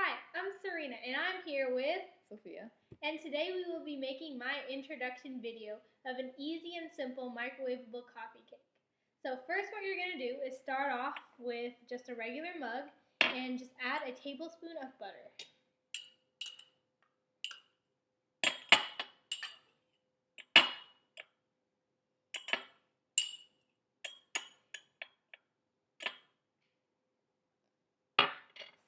Hi, I'm Serena and I'm here with Sophia. And today we will be making my introduction video of an easy and simple microwavable coffee cake. So first what you're going to do is start off with just a regular mug and just add a tablespoon of butter.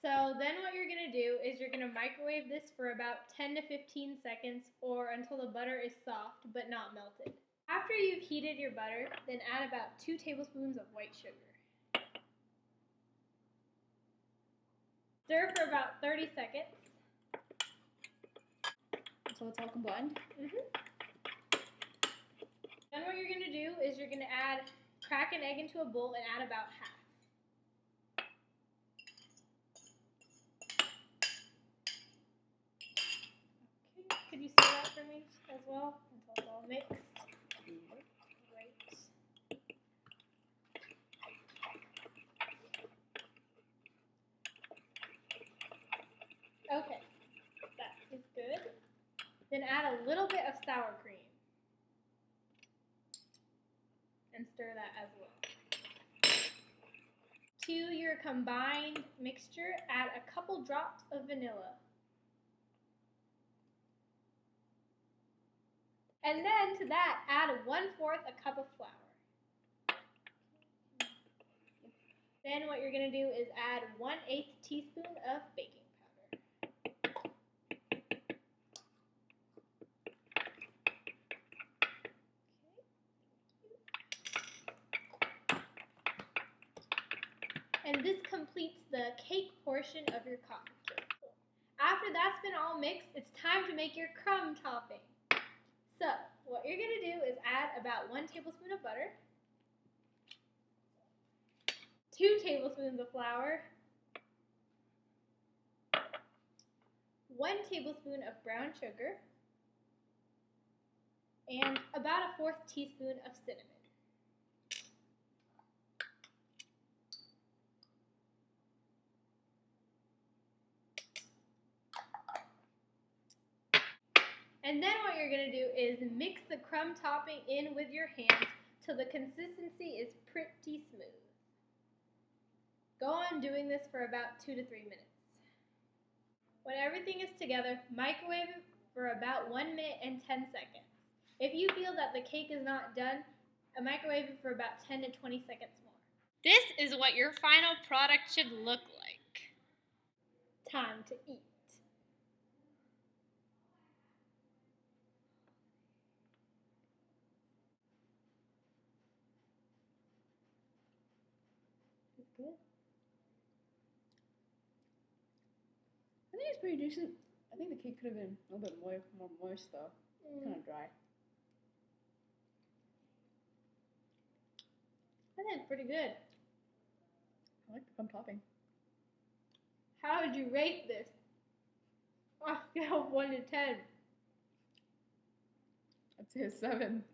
So then what you're going to do is you're going to microwave this for about 10 to 15 seconds or until the butter is soft but not melted. After you've heated your butter, then add about 2 tablespoons of white sugar. Stir for about 30 seconds. Until it's all combined? Then what you're going to do is you're going to crack an egg into a bowl and add about half. Okay, could you stir that for me as well until it's all mixed? Great. Okay, that is good. Then add a little bit of sour cream and stir that as well. To your combined mixture, add a couple drops of vanilla. And then to that, add 1/4 a cup of flour. Then what you're going to do is add 1/8 teaspoon of baking powder. And this completes the cake portion of your coffee cake. After that's been all mixed, it's time to make your crumb topping. So, what you're going to do is add about 1 tablespoon of butter, 2 tablespoons of flour, 1 tablespoon of brown sugar, and about a 1/4 teaspoon of cinnamon. And then what you're going to do is mix the crumb topping in with your hands till the consistency is pretty smooth. Go on doing this for about 2 to 3 minutes. When everything is together, microwave it for about 1 minute and 10 seconds. If you feel that the cake is not done, microwave it for about 10 to 20 seconds more. This is what your final product should look like. Time to eat. Good. I think it's pretty decent. I think the cake could have been a little bit more moist though. Kind of dry. I think it's pretty good. I like the crumb topping. How would you rate this? On a scale of 1 to 10. I'd say a 7.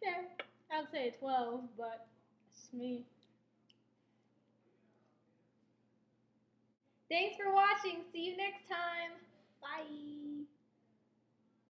Okay. I'd say a 12, but it's me. Thanks for watching. See you next time.